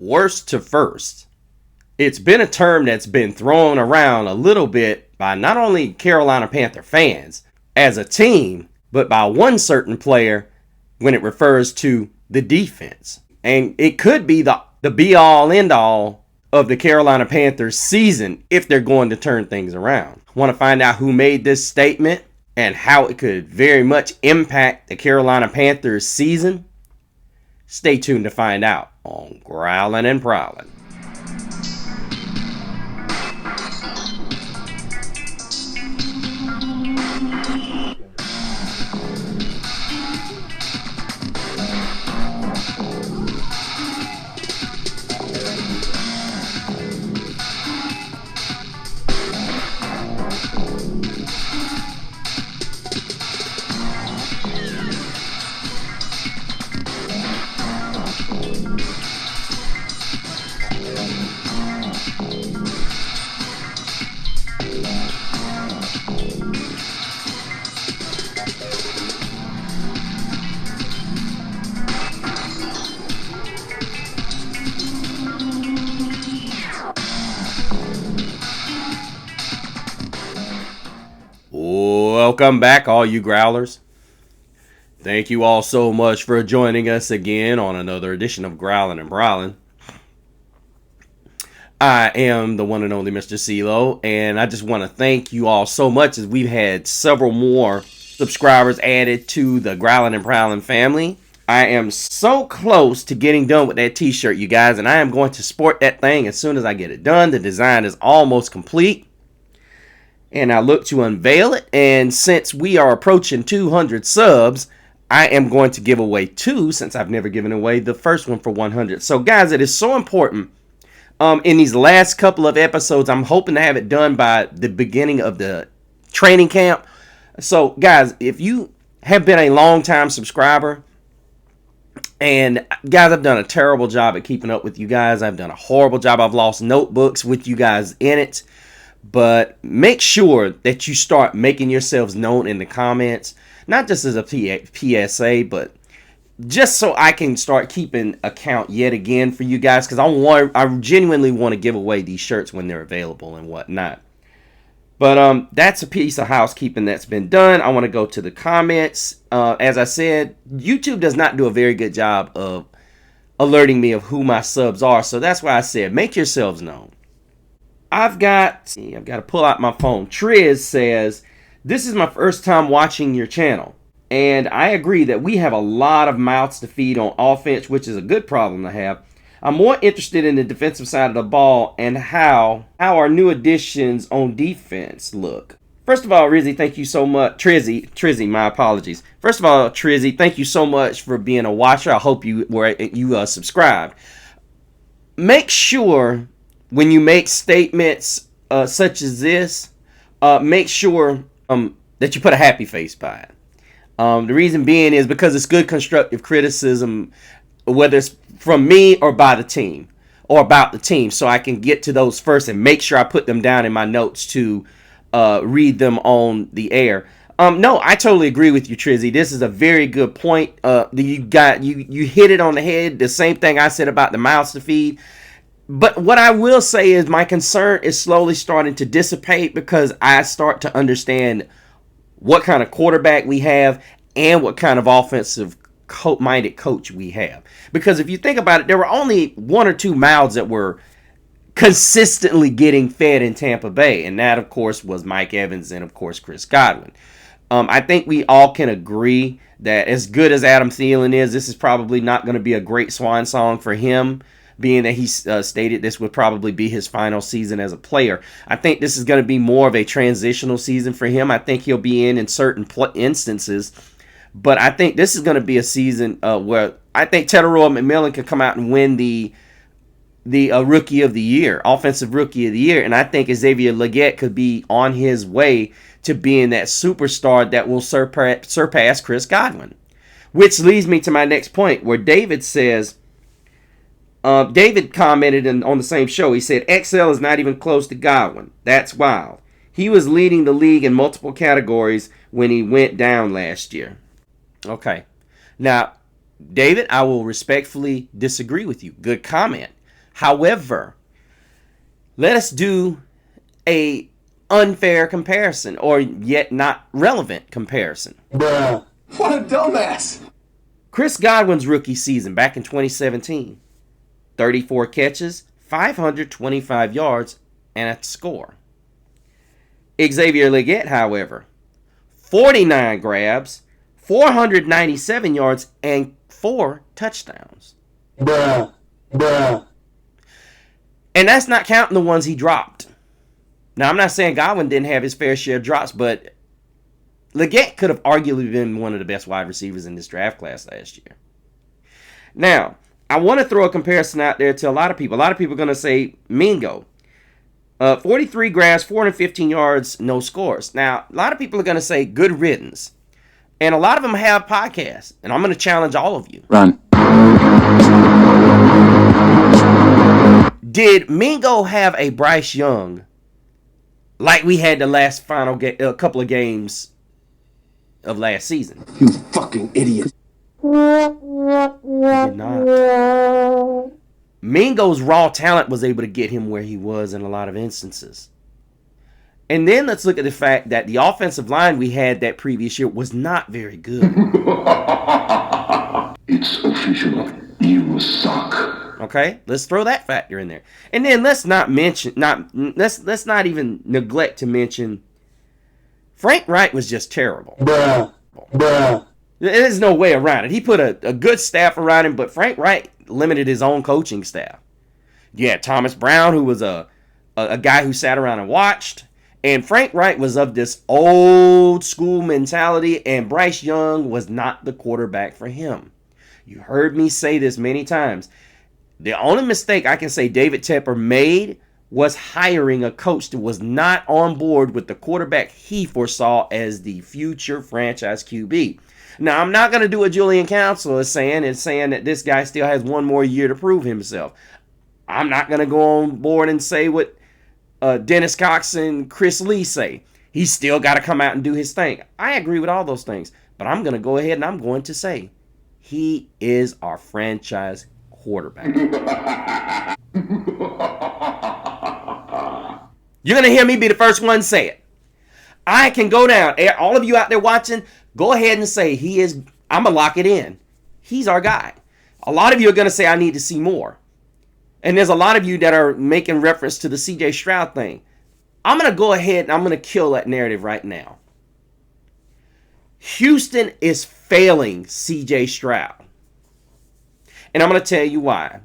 worst to first. It's been a term that's been thrown around a little bit by not only Carolina Panther fans as a team, but by one certain player when it refers to the defense. And it could be the be-all, end-all of the Carolina Panthers season if they're going to turn things around. Want to find out who made this statement and how it could very much impact the Carolina Panthers season? Stay tuned to find out on Growlin' and Prowlin'. Welcome back, all you growlers. Thank you all so much for joining us again on another edition of Growlin' and Prowlin'. I am the one and only Mr. CeeLo, and I just want to thank you all so much as we've had several more subscribers added to the Growlin' and Prowlin' family. I am so close to getting done with that t-shirt, you guys, and I am going to sport that thing as soon as I get it done. The design is almost complete, and I look to unveil it. And since we are approaching 200 subs, I am going to give away two, since I've never given away the first one for 100. So guys, it is so important. In these last couple of episodes, I'm hoping to have it done by the beginning of the training camp. So guys, if you have been a long time subscriber, and guys, I've done a terrible job at keeping up with you guys. I've done a horrible job. I've lost notebooks with you guys in it. But make sure that you start making yourselves known in the comments, not just as a PSA, but just so I can start keeping account yet again for you guys, because I genuinely want to give away these shirts when they're available and whatnot. But that's a piece of housekeeping that's been done. I want to go to the comments. As I said, YouTube does not do a very good job of alerting me of who my subs are, so that's why I said make yourselves known. I've got to pull out my phone. Triz says, this is my first time watching your channel. And I agree that we have a lot of mouths to feed on offense, which is a good problem to have. I'm more interested in the defensive side of the ball and how our new additions on defense look. First of all, Rizzy, thank you so much. Trizzy, my apologies. First of all, Trizzy, thank you so much for being a watcher. I hope you subscribed. Make sure when you make statements such as this, make sure that you put a happy face by it. The reason being is because it's good constructive criticism, whether it's from me or by the team or about the team, so I can get to those first and make sure I put them down in my notes to read them on the air. No, I totally agree with you, Trizzy. This is a very good point. You hit it on the head. The same thing I said about the mouths to feed. But what I will say is my concern is slowly starting to dissipate because I start to understand what kind of quarterback we have and what kind of offensive minded coach we have. Because if you think about it, there were only one or two mouths that were consistently getting fed in Tampa Bay. And that, of course, was Mike Evans and, of course, Chris Godwin. I think we all can agree that as good as Adam Thielen is, this is probably not going to be a great swan song for him, being that he stated this would probably be his final season as a player. I think this is going to be more of a transitional season for him. I think he'll be in certain instances. But I think this is going to be a season where I think Tetairoa McMillan can come out and win the Rookie of the Year, Offensive Rookie of the Year. And I think Xavier Legette could be on his way to being that superstar that will surpass Chris Godwin. Which leads me to my next point, where David says, David commented on the same show. He said, XL is not even close to Godwin. That's wild. He was leading the league in multiple categories when he went down last year. Okay. Now, David, I will respectfully disagree with you. Good comment. However, let us do a unfair comparison, or yet not relevant comparison. Bruh. What a dumbass. Chris Godwin's rookie season back in 2017. 34 catches, 525 yards, and a score. Xavier Legette, however, 49 grabs, 497 yards, and 4 touchdowns. Bruh. And that's not counting the ones he dropped. Now, I'm not saying Godwin didn't have his fair share of drops, but Legette could have arguably been one of the best wide receivers in this draft class last year. Now, I want to throw a comparison out there to a lot of people. A lot of people are going to say Mingo. 43 grabs, 415 yards, no scores. Now, a lot of people are going to say good riddance. And a lot of them have podcasts. And I'm going to challenge all of you. Run. Did Mingo have a Bryce Young like we had the last couple of games of last season? You fucking idiot. Did not. Mingo's raw talent was able to get him where he was in a lot of instances. And then let's look at the fact that the offensive line we had that previous year was not very good. It's official. You suck. Okay, let's throw that factor in there. And then let's not even neglect to mention Frank Wright was just terrible. Bruh. There's no way around it. He put a good staff around him, but Frank Wright limited his own coaching staff. You had Thomas Brown, who was a guy who sat around and watched. And Frank Wright was of this old school mentality, and Bryce Young was not the quarterback for him. You heard me say this many times. The only mistake I can say David Tepper made was hiring a coach that was not on board with the quarterback he foresaw as the future franchise QB. Now, I'm not going to do what Julian Council is saying that this guy still has one more year to prove himself. I'm not going to go on board and say what Dennis Cox and Chris Lee say. He's still got to come out and do his thing. I agree with all those things. But I'm going to go ahead and I'm going to say he is our franchise quarterback. You're going to hear me be the first one to say it. I can go down. All of you out there watching, go ahead and say he is. I'm going to lock it in. He's our guy. A lot of you are going to say I need to see more. And there's a lot of you that are making reference to the CJ Stroud thing. I'm going to go ahead and I'm going to kill that narrative right now. Houston is failing CJ Stroud. And I'm going to tell you why.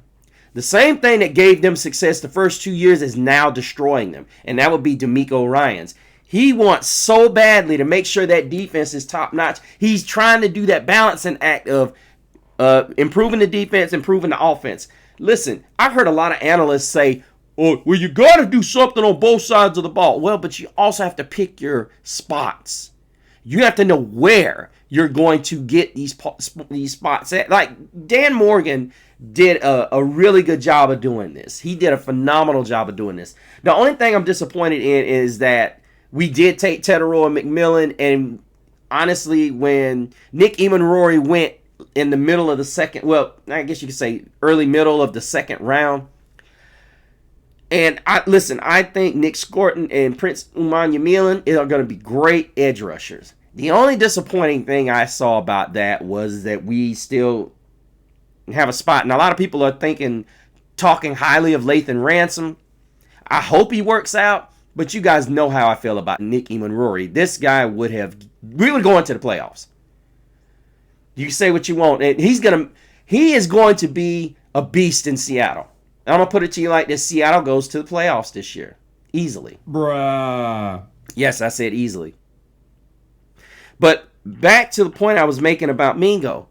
The same thing that gave them success the first 2 years is now destroying them. And that would be DeMeco Ryans. He wants so badly to make sure that defense is top notch. He's trying to do that balancing act of improving the defense, improving the offense. Listen, I've heard a lot of analysts say, oh, well, you got to do something on both sides of the ball. Well, but you also have to pick your spots. You have to know where you're going to get these spots at. Like, Dan Morgan did a really good job of doing this. He did a phenomenal job of doing this. The only thing I'm disappointed in is that we did take Teteroa McMillan, and honestly, when Nick Emanrory went in the middle of the second, well, I guess you could say early middle of the second round. And I think Nick Scorton and Prince Umanyamilan are going to be great edge rushers. The only disappointing thing I saw about that was that we still have a spot. And a lot of people are talking highly of Lathan Ransom. I hope he works out, but you guys know how I feel about Nick Emanrory. This guy we would go into the playoffs. You can say what you want. And he is going to be a beast in Seattle. I'm going to put it to you like this. Seattle goes to the playoffs this year. Easily. Bruh. Yes, I said easily. But back to the point I was making about Mingo.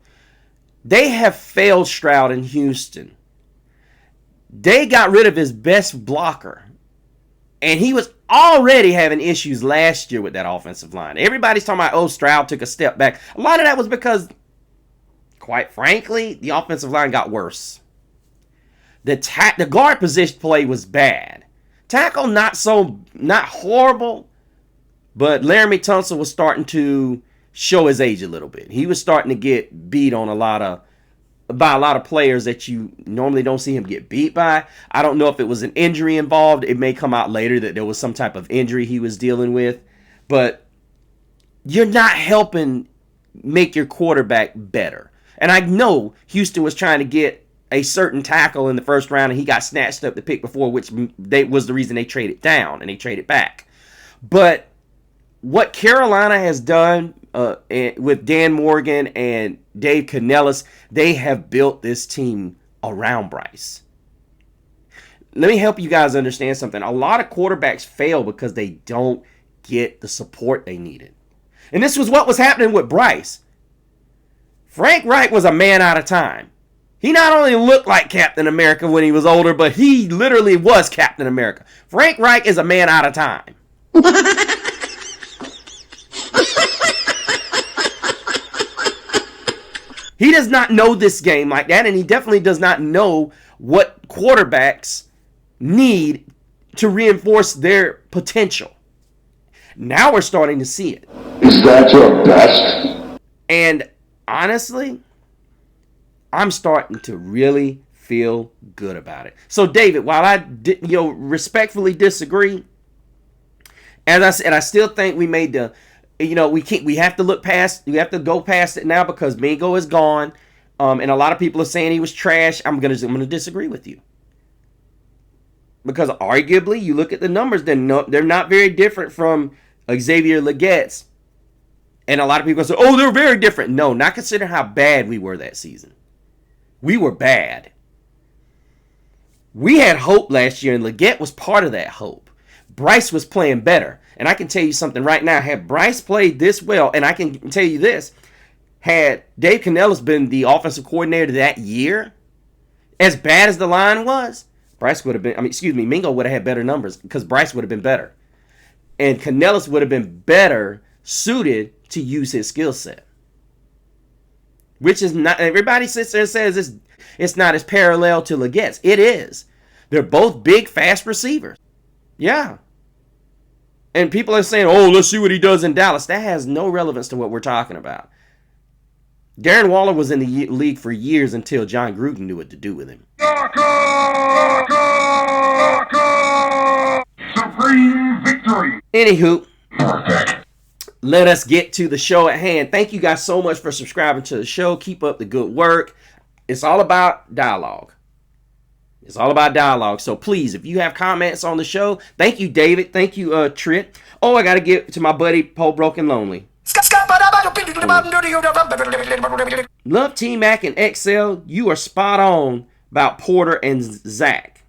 They have failed Stroud in Houston. They got rid of his best blocker. And he was already having issues last year with that offensive line. Everybody's talking about, oh, Stroud took a step back. A lot of that was because, quite frankly, the offensive line got worse. The guard position play was bad. Tackle, not horrible, but Laramie Tunsil was starting to show his age a little bit. He was starting to get beat on a lot of by a lot of players that you normally don't see him get beat by. I don't know if it was an injury involved. It may come out later that there was some type of injury he was dealing with. But you're not helping make your quarterback better. And I know Houston was trying to get a certain tackle in the first round, and he got snatched up the pick before, which was the reason they traded down and they traded back. But what Carolina has done with Dan Morgan and Dave Canellis, they have built this team around Bryce. Let me help you guys understand something. A lot of quarterbacks fail because they don't get the support they needed. And this was what was happening with Bryce. Frank Reich was a man out of time. He not only looked like Captain America when he was older, but he literally was Captain America. Frank Reich is a man out of time. He does not know this game like that, and he definitely does not know what quarterbacks need to reinforce their potential. Now we're starting to see it. Is that your best? And honestly, I'm starting to really feel good about it. So, David, while I respectfully disagree, as I said, I still think we made the, we have to look past, we have to go past it now because Mingo is gone, and a lot of people are saying he was trash. I'm gonna disagree with you because arguably, you look at the numbers, they're not very different from Xavier Legette's. And a lot of people say, oh, they're very different. No, not considering how bad we were that season. We were bad. We had hope last year, and Legette was part of that hope. Bryce was playing better. And I can tell you something right now. Had Bryce played this well, and I can tell you this, had Dave Canellis been the offensive coordinator that year, as bad as the line was, Mingo would have had better numbers because Bryce would have been better. And Canellis would have been better suited to use his skill set. Which is not, everybody sits there and says it's not as parallel to Legette's. It is. They're both big, fast receivers. Yeah. And people are saying, oh, let's see what he does in Dallas. That has no relevance to what we're talking about. Darren Waller was in the league for years until John Gruden knew what to do with him. Supreme victory. Anywho, Perfect. let us get to the show at hand. Thank you guys so much for subscribing to the show. Keep up the good work. It's all about dialogue. It's all about dialogue. So please, if you have comments on the show, thank you, David. Thank you, Trit. Oh, I got to give to my buddy, Paul Broken Lonely. Love T-Mac and XL. You are spot on about Porter and Zach.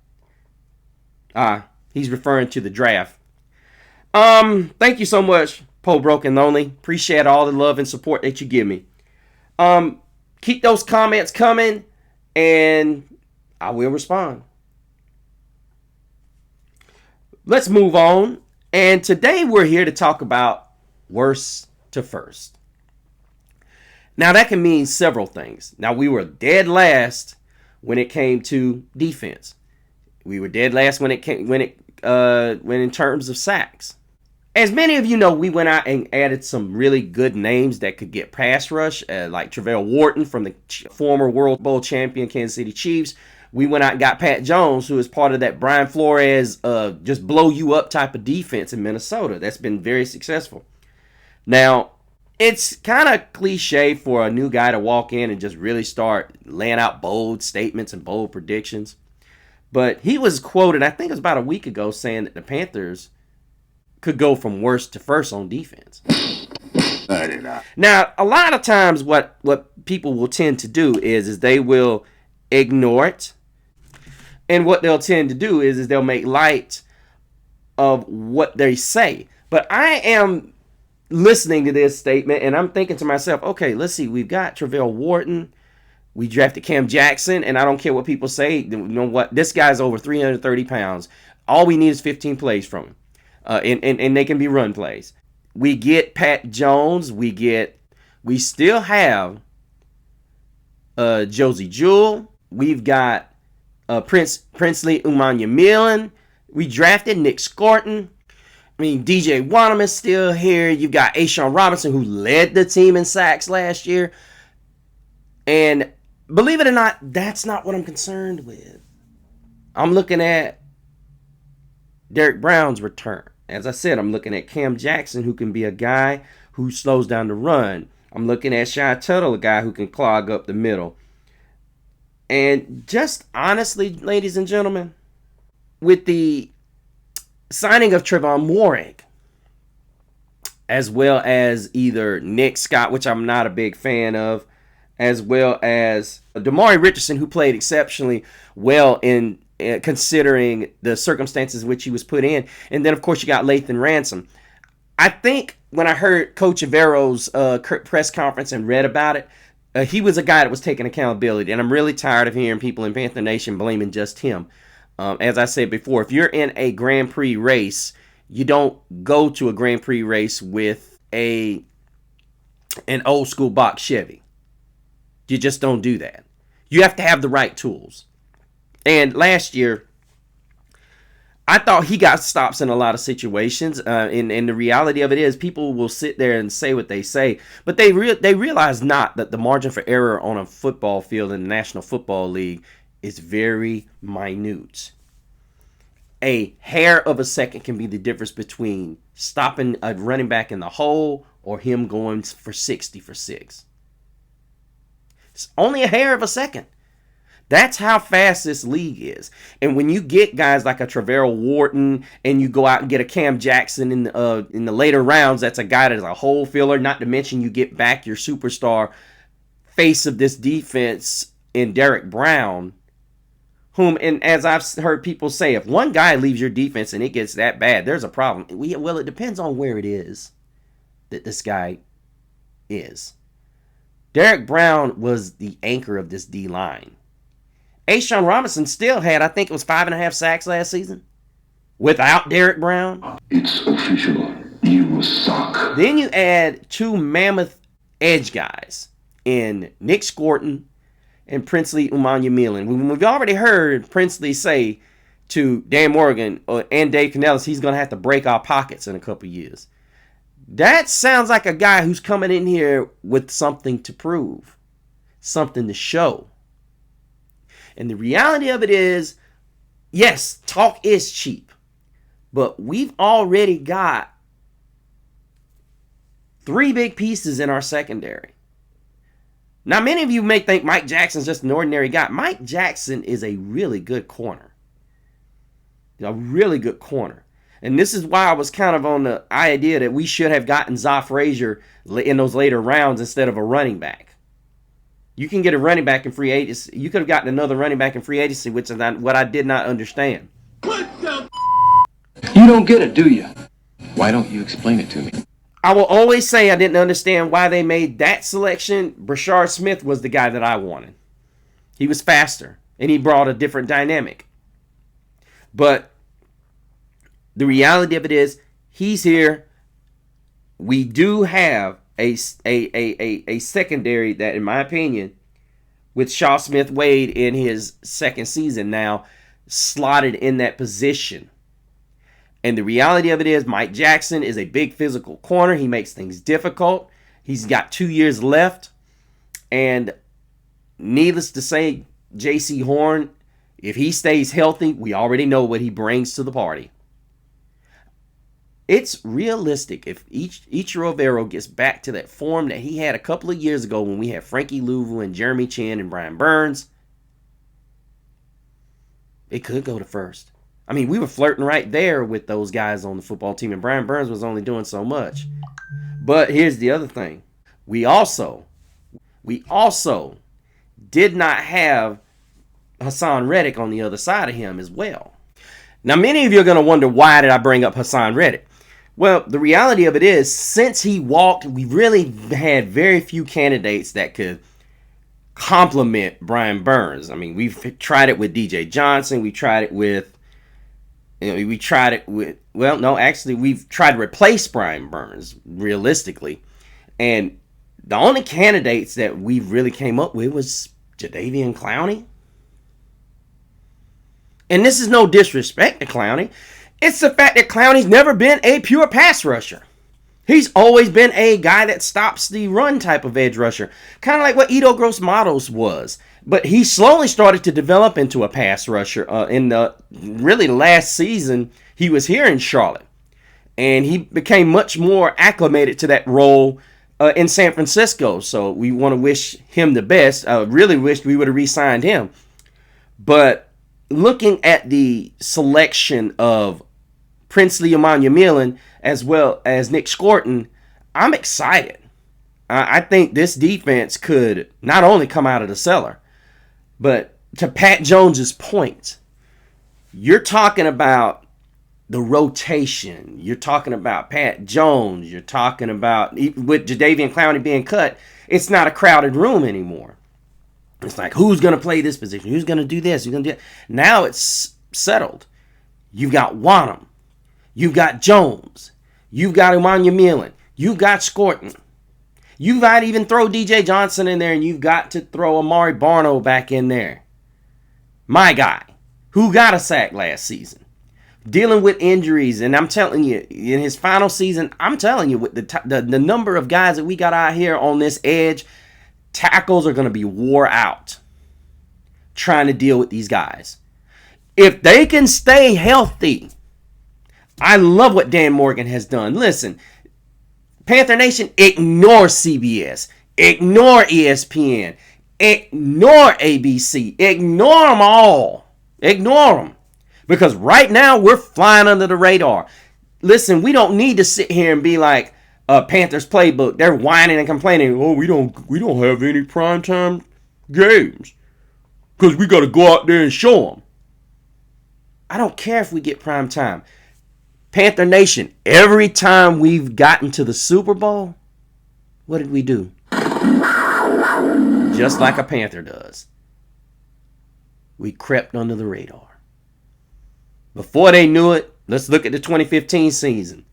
He's referring to the draft. Thank you so much, Paul Broken Lonely. Appreciate all the love and support that you give me. Keep those comments coming, and I will respond. Let's move on. And today we're here to talk about worst to first. Now that can mean several things. Now we were dead last when it came to defense. We were dead last when in terms of sacks. As many of you know, we went out and added some really good names that could get pass rush, like Travell Wharton from the former World Bowl champion Kansas City Chiefs. We went out and got Pat Jones, who is part of that Brian Flores just blow you up type of defense in Minnesota. That's been very successful. Now, it's kind of cliche for a new guy to walk in and just really start laying out bold statements and bold predictions. But he was quoted, I think it was about a week ago, saying that the Panthers could go from worst to first on defense. Now, a lot of times what people will tend to do is they will ignore it. And what they'll tend to do is they'll make light of what they say. But I am listening to this statement, and I'm thinking to myself, okay, let's see. We've got Travell Wharton. We drafted Cam Jackson, and I don't care what people say. You know what? This guy's over 330 pounds. All we need is 15 plays from him. And they can be run plays. We get Pat Jones. We still have Josie Jewell. We've got Princely Umanyamilan. We drafted Nick Scorton. I mean, DJ Wanham is still here. You've got Ashawn Robinson, who led the team in sacks last year. And believe it or not, that's not what I'm concerned with. I'm looking at Derrick Brown's return. As I said, I'm looking at Cam Jackson, who can be a guy who slows down the run. I'm looking at Shy Tuttle, a guy who can clog up the middle. And just honestly, ladies and gentlemen, with the signing of Trevon Moehrig, as well as either Nick Scott, which I'm not a big fan of, as well as Damari Richardson, who played exceptionally well in considering the circumstances which he was put in. And then, of course, you got Lathan Ransom. I think when I heard Coach Avero's press conference and read about it, he was a guy that was taking accountability. And I'm really tired of hearing people in Panther Nation blaming just him. As I said before, if you're in a Grand Prix race, you don't go to a Grand Prix race with an old school box Chevy. You just don't do that. You have to have the right tools. And last year, I thought he got stops in a lot of situations. And the reality of it is people will sit there and say what they say, but they realize not that the margin for error on a football field in the National Football League is very minute. A hair of a second can be the difference between stopping a running back in the hole or him going for 60 for 6. It's only a hair of a second. That's how fast this league is. And when you get guys like a Travell Wharton and you go out and get a Cam Jackson in the later rounds, that's a guy that is a hole filler, not to mention you get back your superstar face of this defense in Derrick Brown, whom, and as I've heard people say, if one guy leaves your defense and it gets that bad, there's a problem. Well, it depends on where it is that this guy is. Derrick Brown was the anchor of this D-line. A'Shawn Robinson still had, I think it was 5.5 sacks last season without Derrick Brown. It's official. You suck. Then you add two mammoth edge guys in Nick Scorton and Princely Umanmielen. We've already heard Princely say to Dan Morgan and Dave Canellis he's going to have to break our pockets in a couple years. That sounds like a guy who's coming in here with something to prove, something to show. And the reality of it is, yes, talk is cheap, but we've already got 3 big pieces in our secondary. Now, many of you may think Mike Jackson's just an ordinary guy. Mike Jackson is a really good corner. A really good corner. And this is why I was kind of on the idea that we should have gotten Za Frazier in those later rounds instead of a running back. You can get a running back in free agency. You could have gotten another running back in free agency, which is what I did not understand. You don't get it, do you? Why don't you explain it to me? I will always say I didn't understand why they made that selection. Brashard Smith was the guy that I wanted. He was faster, and he brought a different dynamic. But the reality of it is, he's here. We do have a secondary that, in my opinion, with Shaw Smith Wade in his second season now, slotted in that position. And the reality of it is, Mike Jackson is a big physical corner. He makes things difficult. He's got 2 years left. And needless to say, J.C. Horn, if he stays healthy, we already know what he brings to the party. It's realistic if Ichiro Vero gets back to that form that he had a couple of years ago when we had Frankie Louvu and Jeremy Chin and Brian Burns. It could go to first. I mean, we were flirting right there with those guys on the football team, and Brian Burns was only doing so much. But here's the other thing. We also did not have Hassan Reddick on the other side of him as well. Now, many of you are going to wonder, why did I bring up Hassan Reddick? Well, the reality of it is, since he walked, we really had very few candidates that could complement Brian Burns. I mean, we've tried it with DJ Johnson. We tried it with, we've tried to replace Brian Burns, realistically. And the only candidates that we really came up with was Jadeveon Clowney. And this is no disrespect to Clowney. It's the fact that Clowney's never been a pure pass rusher. He's always been a guy that stops the run type of edge rusher. Kind of like what Edo Gross Matos was. But he slowly started to develop into a pass rusher. In the really last season, he was here in Charlotte, and he became much more acclimated to that role in San Francisco. So we want to wish him the best. I really wish we would have re-signed him. But looking at the selection of Princely Emmanuel as well as Nick Scorton, I'm excited. I think this defense could not only come out of the cellar, but to Pat Jones's point, you're talking about the rotation. You're talking about Pat Jones. You're talking about, with Jadeveon Clowney being cut, it's not a crowded room anymore. It's like, who's going to play this position? Who's going to do this? Who's going to do that? Now it's settled. You've got Wanham. You've got Jones. You've got Emmanuel. You've got Scorton. You might even throw DJ Johnson in there, and you've got to throw Amari Barno back in there. My guy, who got a sack last season, dealing with injuries, and I'm telling you, in his final season, I'm telling you, with the number of guys that we got out here on this edge, tackles are going to be wore out trying to deal with these guys. If they can stay healthy, I love what Dan Morgan has done. Listen, Panther Nation, ignore CBS, ignore ESPN, ignore ABC, ignore them all. Ignore them. Because right now, we're flying under the radar. Listen, we don't need to sit here and be like Panthers playbook. They're whining and complaining, oh, we don't have any primetime games because we got to go out there and show them. I don't care if we get primetime. Panther Nation, every time we've gotten to the Super Bowl, what did we do? Just like a Panther does. We crept under the radar. Before they knew it, let's look at the 2015 season.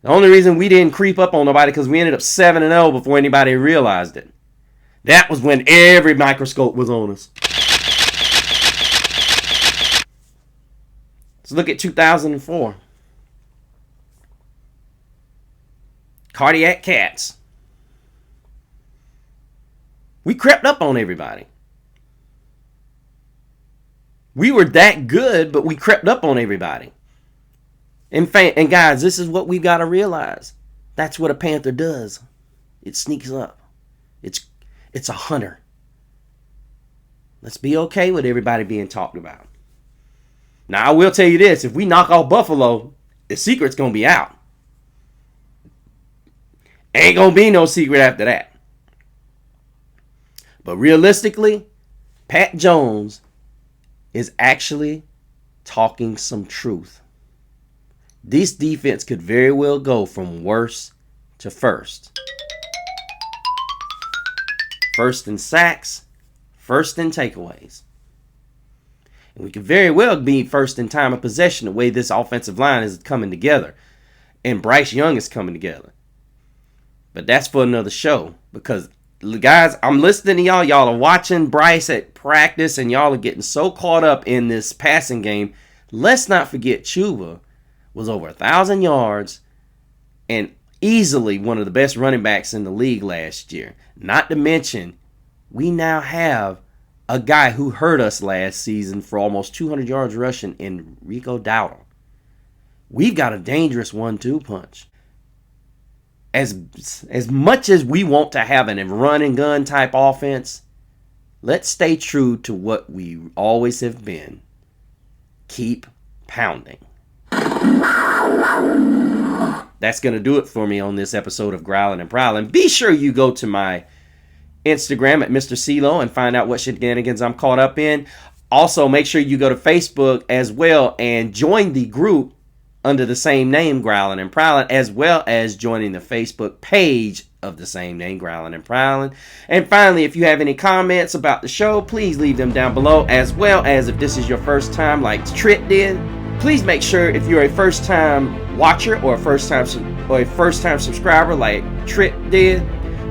The only reason we didn't creep up on nobody because we ended up 7-0 before anybody realized it. That was when every microscope was on us. Let's look at 2004. Cardiac Cats. We crept up on everybody. We were that good, but we crept up on everybody. And guys, this is what we got to realize. That's what a Panther does. It sneaks up. It's a hunter. Let's be okay with everybody being talked about. Now, I will tell you this. If we knock off Buffalo, the secret's going to be out. Ain't going to be no secret after that. But realistically, Pat Jones is actually talking some truth. This defense could very well go from worst to first. First in sacks, first in takeaways. And we could very well be first in time of possession the way this offensive line is coming together. And Bryce Young is coming together. But that's for another show. Because, guys, I'm listening to y'all. Y'all are watching Bryce at practice. And y'all are getting so caught up in this passing game. Let's not forget Chuba was over 1,000 yards. And easily one of the best running backs in the league last year. Not to mention, we now have a guy who hurt us last season for almost 200 yards rushing in Rico Dowdle. We've got a dangerous 1-2 punch. As much as we want to have a run and gun type offense, let's stay true to what we always have been. Keep pounding. That's going to do it for me on this episode of Growling and Prowling. Be sure you go to my Instagram at Mr. CeeLo and find out what shenanigans I'm caught up in. Also, make sure you go to Facebook as well and join the group under the same name, Growling and Prowling, as well as joining the Facebook page of the same name, Growling and Prowling. And finally, if you have any comments about the show, please leave them down below, as well as if this is your first time like Trit did, please make sure if you're a first-time watcher or a first-time subscriber like Trit did,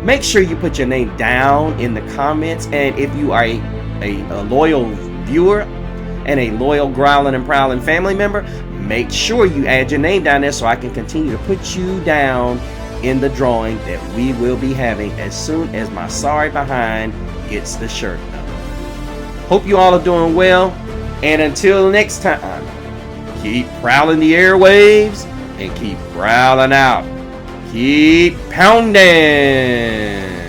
make sure you put your name down in the comments. And if you are a loyal viewer and a loyal Growling and Prowling family member, make sure you add your name down there so I can continue to put you down in the drawing that we will be having as soon as my sorry behind gets the shirt done. Hope you all are doing well. And until next time, keep prowling the airwaves and keep growling out. Keep pounding.